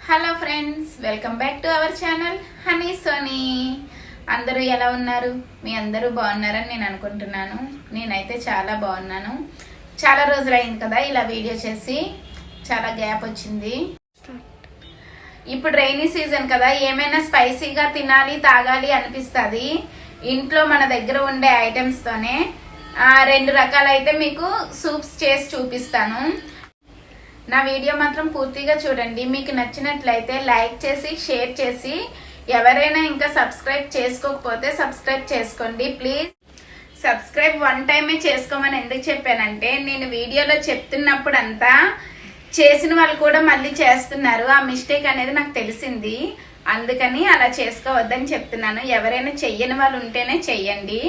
Hello friends, welcome back to our channel Honey Sony. అందరూ ఎలా ఉన్నారు? మీ అందరూ బాగున్నారని నేను అనుకుంటున్నాను. నేనైతే చాలా బాగున్నాను. చాలా రోజులు అయింది కదా ఇలా వీడియో చేసి, చాలా గ్యాప్ వచ్చింది. ఇప్పుడు రైనీ సీజన్ కదా, ఏమైనా స్పైసీగా తినాలి తాగాలి అనిపిస్తుంది. ఇంట్లో మన దగ్గర ఉండే ఐటమ్స్తోనే 2 రకాలైతే మీకు సూప్స్ చేసి చూపిస్తాను. నా వీడియో మాత్రం పూర్తిగా చూడండి. మీకు నచ్చినట్లయితే లైక్ చేసి షేర్ చేసి, ఎవరైనా ఇంకా సబ్స్క్రైబ్ చేసుకోకపోతే సబ్స్క్రైబ్ చేసుకోండి ప్లీజ్. సబ్స్క్రైబ్ 1 టైమే చేసుకోమని ఎందుకు చెప్పానంటే, నేను వీడియోలో చెప్తున్నప్పుడు అంతా చేసిన వాళ్ళు కూడా మళ్ళీ చేస్తున్నారు. ఆ మిస్టేక్ అనేది నాకు తెలిసింది, అందుకని అలా చేసుకోవద్దని చెప్తున్నాను. ఎవరైనా చెయ్యని వాళ్ళు ఉంటేనే చెయ్యండి.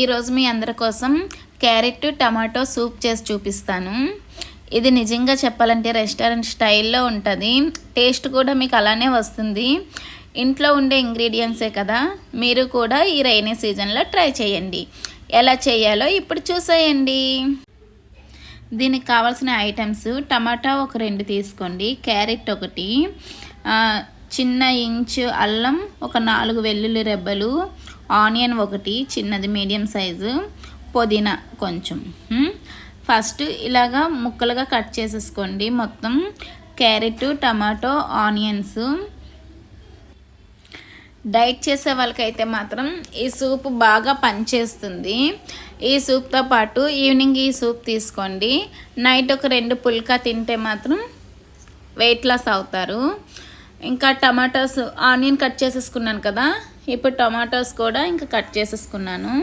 ఈరోజు మీ అందరి కోసం క్యారెట్ టమాటో సూప్ చేసి చూపిస్తాను. ఇది నిజంగా చెప్పాలంటే రెస్టారెంట్ స్టైల్లో ఉంటుంది. టేస్ట్ కూడా మీకు అలానే వస్తుంది. ఇంట్లో ఉండే ఇంగ్రీడియంట్సే కదా, మీరు కూడా ఈ రైనీ సీజన్లో ట్రై చేయండి. ఎలా చేయాలో ఇప్పుడు చూసేయండి. దీనికి కావాల్సిన ఐటమ్స్: టమాటా ఒక 2 తీసుకోండి, క్యారెట్ 1, చిన్న ఇంచు అల్లం, ఒక 4 వెల్లుల్లి రెబ్బలు, ఆనియన్ 1 చిన్నది మీడియం సైజు, పుదీనా కొంచెం. ఫస్ట్ ఇలాగా ముక్కలుగా కట్ చేసేసుకోండి మొత్తం క్యారెట్, టమాటో, ఆనియన్స్. డైట్ చేసే వాళ్ళకైతే మాత్రం ఈ సూప్ బాగా పనిచేస్తుంది. ఈ సూప్తో పాటు ఈవినింగ్ ఈ సూప్ తీసుకోండి. నైట్ ఒక 2 పుల్కా తింటే మాత్రం వెయిట్ లాస్ అవుతారు. ఇంకా టమాటోస్, ఆనియన్ కట్ చేసేసుకున్నాను కదా, ఇప్పుడు టమాటోస్ కూడా ఇంకా కట్ చేసేసుకున్నాను.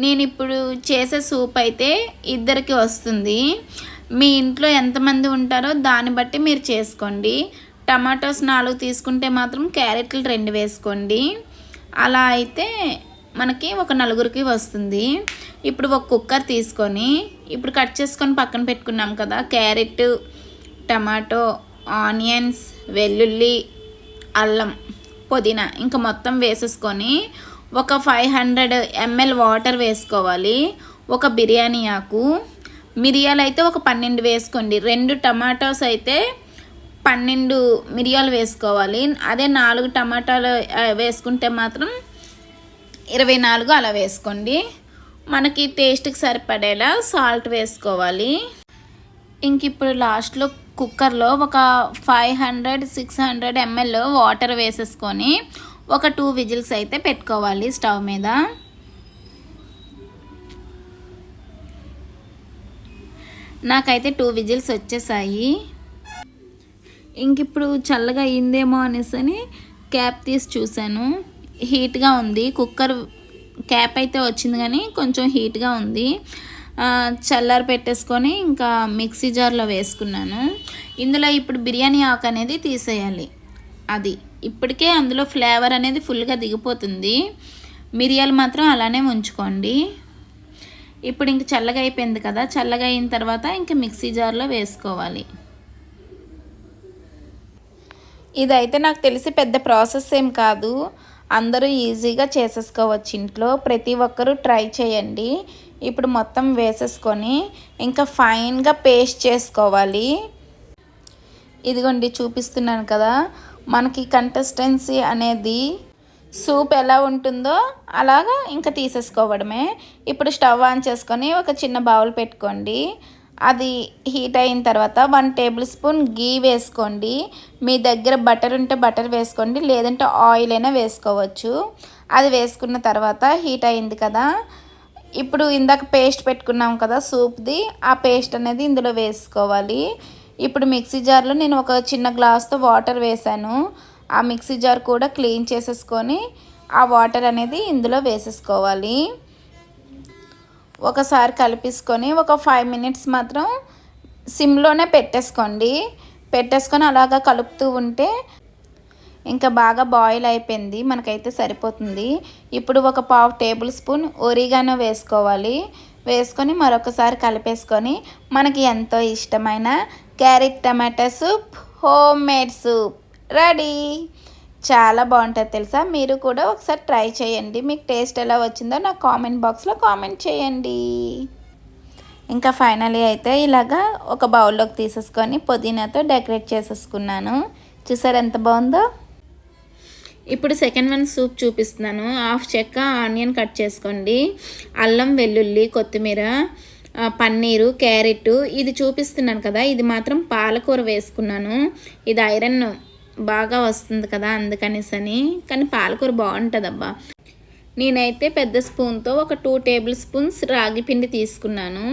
నేను ఇప్పుడు చేసే సూప్ అయితే 2కి వస్తుంది. మీ ఇంట్లో ఎంతమంది ఉంటారో దాన్ని బట్టి మీరు చేసుకోండి. టమాటోస్ 4 తీసుకుంటే మాత్రం క్యారెట్లు 2 వేసుకోండి. అలా అయితే మనకి ఒక 4కి వస్తుంది. ఇప్పుడు ఒక కుక్కర్ తీసుకొని, ఇప్పుడు కట్ చేసుకొని పక్కన పెట్టుకున్నాం కదా క్యారెట్, టమాటో, ఆనియన్స్, వెల్లుల్లి, అల్లం, పుదీనా ఇంకా మొత్తం వేసేసుకొని ఒక 500 ml వాటర్ వేసుకోవాలి. ఒక బిర్యానీ ఆకు, మిరియాలు అయితే ఒక 12 వేసుకోండి. 2 టమాటోస్ అయితే 12 మిరియాలు వేసుకోవాలి. అదే 4 టమాటాలు వేసుకుంటే మాత్రం 24 అలా వేసుకోండి. మనకి టేస్ట్కి సరిపడేలా సాల్ట్ వేసుకోవాలి. ఇంక ఇప్పుడు లాస్ట్లో కుక్కర్లో ఒక 500-600 ml వాటర్ వేసేసుకొని ఒక 2 విజిల్స్ అయితే పెట్టుకోవాలి స్టవ్ మీద. నాకైతే 2 విజిల్స్ వచ్చేసాయి. ఇంక ఇప్పుడు చల్లగా అయిందేమో అనేసి క్యాప్ తీసి చూశాను. హీట్గా ఉంది. కుక్కర్ క్యాప్ అయితే వచ్చింది కానీ కొంచెం హీట్గా ఉంది. చల్లారి పెట్టేసుకొని ఇంకా మిక్సీ జార్లో వేసుకున్నాను. ఇందులో ఇప్పుడు బిర్యానీ ఆకు అనేది తీసేయాలి. అది ఇప్పటికే అందులో ఫ్లేవర్ అనేది ఫుల్గా దిగిపోతుంది. మిరియాలు మాత్రం అలానే ఉంచుకోండి. ఇప్పుడు ఇంక చల్లగా అయిపోయింది కదా, చల్లగా అయిన తర్వాత ఇంక మిక్సీ జార్లో వేసుకోవాలి. ఇదైతే నాకు తెలిసి పెద్ద ప్రాసెస్ ఏం కాదు, అందరూ ఈజీగా చేసేసుకోవచ్చు ఇంట్లో. ప్రతి ఒక్కరూ ట్రై చేయండి. ఇప్పుడు మొత్తం వేసేసుకొని ఇంకా ఫైన్గా పేస్ట్ చేసుకోవాలి. ఇదిగోండి చూపిస్తున్నాను కదా, మనకి కన్సిస్టెన్సీ అనేది సూప్ ఎలా ఉంటుందో అలాగా ఇంకా తీసేసుకోవడమే. ఇప్పుడు స్టవ్ ఆన్ చేసుకొని ఒక చిన్న బౌల్ పెట్టుకోండి. అది హీట్ అయిన తర్వాత 1 టేబుల్ స్పూన్ గీ వేసుకోండి. మీ దగ్గర బటర్ ఉంటే బటర్ వేసుకోండి, లేదంటే ఆయిల్ అయినా వేసుకోవచ్చు. అది వేసుకున్న తర్వాత హీట్ అయింది కదా, ఇప్పుడు ఇందాక పేస్ట్ పెట్టుకున్నాం కదా సూప్ది, ఆ పేస్ట్ అనేది ఇందులో వేసుకోవాలి. ఇప్పుడు మిక్సీ జార్లో నేను ఒక చిన్న గ్లాస్తో వాటర్ వేసాను. ఆ మిక్సీ జార్ కూడా క్లీన్ చేసేసుకొని ఆ వాటర్ అనేది ఇందులో వేసేసుకోవాలి. ఒకసారి కలిపేసుకొని ఒక 5 మినిట్స్ మాత్రం సిమ్లోనే పెట్టేసుకొని అలాగా కలుపుతూ ఉంటే ఇంకా బాగా బాయిల్ అయిపోయింది, మనకైతే సరిపోతుంది. ఇప్పుడు ఒక 1/2 టేబుల్ స్పూన్ ఒరిగానో వేసుకోవాలి. వేసుకొని మరొకసారి కలిపేసుకొని మనకి ఎంతో ఇష్టమైన క్యారెట్ టమాటా soup, home made soup ready. చాలా బాగుంటుంది తెలుసా. మీరు కూడా ఒకసారి ట్రై చేయండి. మీకు టేస్ట్ ఎలా వచ్చిందో నాకు కామెంట్ బాక్స్లో కామెంట్ చేయండి. ఇంకా ఫైనలీ అయితే ఇలాగా ఒక బౌల్లోకి తీసేసుకొని పుదీనాతో డెకరేట్ చేసేసుకున్నాను. చూసారు ఎంత బాగుందో. ఇప్పుడు సెకండ్ వన్ సూప్ చూపిస్తున్నాను. హాఫ్ చెక్క ఆనియన్ కట్ చేసుకోండి, అల్లం వెల్లుల్లి కొత్తిమీర పన్నీరు క్యారెట్. ఇది చూపిస్తున్నాను కదా, ఇది మాత్రం పాలకూర వేసుకున్నాను. ఇది ఐరన్ బాగా వస్తుంది కదా అందుకనేసని. కానీ పాలకూర బాగుంటుంది అబ్బా. నేనైతే పెద్ద స్పూన్తో ఒక 2 టేబుల్ స్పూన్స్ రాగి పిండి తీసుకున్నాను.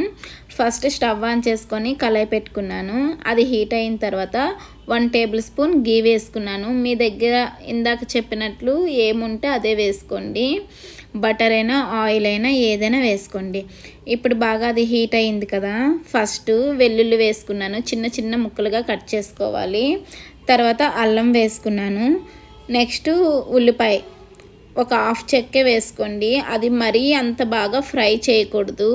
ఫస్ట్ స్టవ్ ఆన్ చేసుకొని కళాయి పెట్టుకున్నాను. అది హీట్ అయిన తర్వాత 1 టేబుల్ స్పూన్ గీ వేసుకున్నాను. మీ దగ్గర ఇందాక చెప్పినట్లు ఏముంటే అదే వేసుకోండి. బటర్ అయినా ఆయిల్ అయినా ఏదైనా వేసుకోండి. ఇప్పుడు బాగా అది హీట్ అయింది కదా, ఫస్ట్ వెల్లుల్లి వేసుకున్నాను. చిన్న చిన్న ముక్కలుగా కట్ చేసుకోవాలి. తర్వాత అల్లం వేసుకున్నాను. నెక్స్ట్ ఉల్లిపాయ ఒక హాఫ్ చెక్కే వేసుకోండి. అది మరీ అంత బాగా ఫ్రై చేయకూడదు,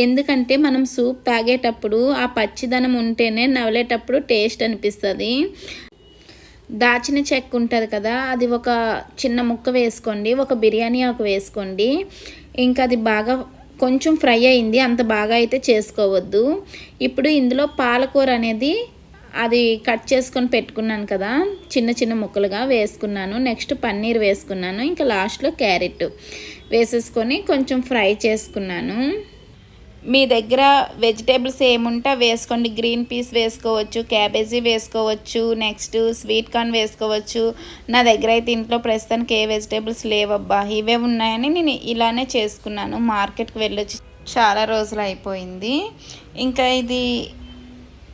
ఎందుకంటే మనం సూప్ తాగేటప్పుడు ఆ పచ్చిదనం ఉంటేనే నవ్వేటప్పుడు టేస్ట్ అనిపిస్తుంది. దాచిన చెక్క ఉంటుంది కదా, అది ఒక చిన్న ముక్క వేసుకోండి. ఒక బిర్యానీ ఆకు వేసుకోండి. ఇంకా అది బాగా కొంచెం ఫ్రై అయింది, అంత బాగా అయితే చేసుకోవద్దు. ఇప్పుడు ఇందులో పాలకూర అనేది అది కట్ చేసుకొని పెట్టుకున్నాను కదా, చిన్న చిన్న ముక్కలుగా వేసుకున్నాను. నెక్స్ట్ పన్నీర్ వేసుకున్నాను. ఇంకా లాస్ట్లో క్యారెట్ వేసేసుకొని కొంచెం ఫ్రై చేసుకున్నాను. మీ దగ్గర వెజిటేబుల్స్ ఏముంటే వేసుకోండి. గ్రీన్ పీస్ వేసుకోవచ్చు, క్యాబేజీ వేసుకోవచ్చు, నెక్స్ట్ స్వీట్ కార్న్ వేసుకోవచ్చు. నా దగ్గర అయితే ఇంట్లో ప్రస్తుతానికి ఏ వెజిటేబుల్స్ లేవబ్బా, ఇవే ఉన్నాయని నేను ఇలానే చేసుకున్నాను. మార్కెట్కి వెళ్ళొచ్చి చాలా రోజులు అయిపోయింది. ఇంకా ఇది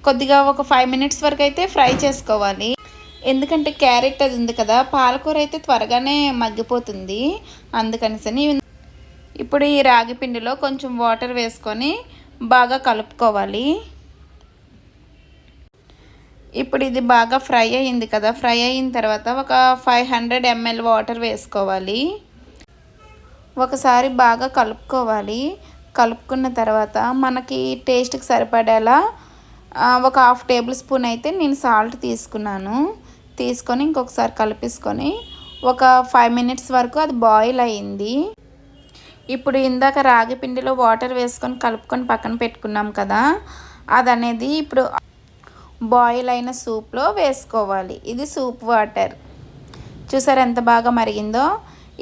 కొద్దిగా ఒక 5 మినిట్స్ వరకు అయితే ఫ్రై చేసుకోవాలి, ఎందుకంటే క్యారెట్ అది ఉంది కదా, పాలకూర అయితే త్వరగానే మగ్గిపోతుంది అందుకనిసని. ఇప్పుడు ఈ రాగి పిండిలో కొంచెం వాటర్ వేసుకొని బాగా కలుపుకోవాలి. ఇప్పుడు ఇది బాగా ఫ్రై అయింది కదా, ఫ్రై అయిన తర్వాత ఒక 500 ml వాటర్ వేసుకోవాలి. ఒకసారి బాగా కలుపుకోవాలి. కలుపుకున్న తర్వాత మనకి టేస్ట్కి సరిపడేలా ఒక హాఫ్ టేబుల్ స్పూన్ అయితే నేను సాల్ట్ తీసుకున్నాను. తీసుకొని ఇంకొకసారి కలిపేసుకొని ఒక 5 మినిట్స్ వరకు అది బాయిల్ అయింది. ఇప్పుడు ఇందాక రాగి పిండిలో వాటర్ వేసుకొని కలుపుకొని పక్కన పెట్టుకున్నాం కదా, అది అనేది ఇప్పుడు బాయిల్ అయిన సూప్లో వేసుకోవాలి. ఇది సూప్ వాటర్. చూసారు ఎంత బాగా మరిగిందో.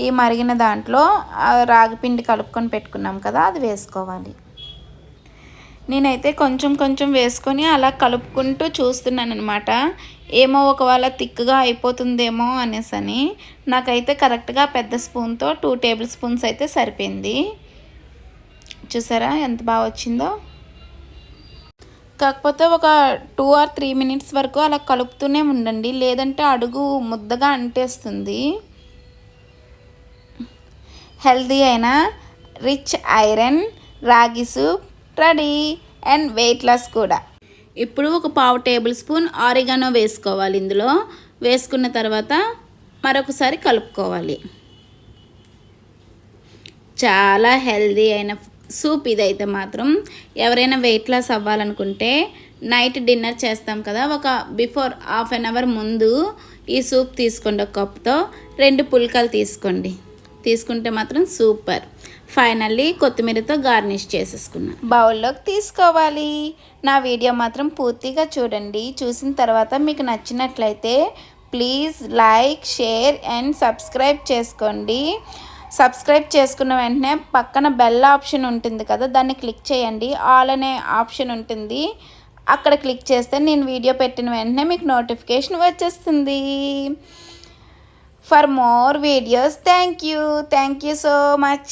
ఈ మరిగిన దాంట్లో రాగి పిండి కలుపుకొని పెట్టుకున్నాం కదా, అది వేసుకోవాలి. నేనైతే కొంచెం కొంచెం వేసుకొని అలా కలుపుకుంటూ చూస్తున్నాను అనమాట. ఏమో ఒకవేళ థిక్గా అయిపోతుందేమో అనేసని. నాకైతే కరెక్ట్గా పెద్ద స్పూన్తో 2 టేబుల్ స్పూన్స్ అయితే సరిపోయింది. చూసారా ఎంత బాగా వచ్చిందో. కాకపోతే ఒక 2 or 3 మినిట్స్ వరకు అలా కలుపుతూనే ఉండండి, లేదంటే అడుగు ముద్దగా అంటేస్తుంది. హెల్తీ అయిన rich iron ragi soup ready and weight loss కూడా. ఇప్పుడు ఒక 1/2 టేబుల్ స్పూన్ ఆరిగానో వేసుకోవాలి. ఇందులో వేసుకున్న తర్వాత మరొకసారి కలుపుకోవాలి. చాలా హెల్దీ అయిన సూప్ ఇదైతే మాత్రం. ఎవరైనా వెయిట్ లాస్ అవ్వాలనుకుంటే నైట్ డిన్నర్ చేస్తాం కదా, ఒక బిఫోర్ హాఫ్ అన్ అవర్ ముందు ఈ సూప్ తీసుకోండి. ఒక కప్తో 2 పుల్కాలు తీసుకోండి. తీసుకుంటే మాత్రం సూపర్. ఫైనల్లీ కొత్తిమీరతో గార్నిష్ చేసేసుకున్నా. బౌల్లోకి తీసుకోవాలి. నా వీడియో మాత్రం పూర్తిగా చూడండి. చూసిన తర్వాత మీకు నచ్చినట్లయితే please like, share and subscribe చేసుకోండి. సబ్స్క్రైబ్ చేసుకున్న వెంటనే పక్కన బెల్ ఆప్షన్ ఉంటుంది కదా, దాన్ని క్లిక్ చేయండి. ఆల్ అనే ఆప్షన్ ఉంటుంది, అక్కడ క్లిక్ చేస్తే నేను వీడియో పెట్టిన వెంటనే మీకు నోటిఫికేషన్ వచ్చేస్తుంది. For more videos, thank you so much.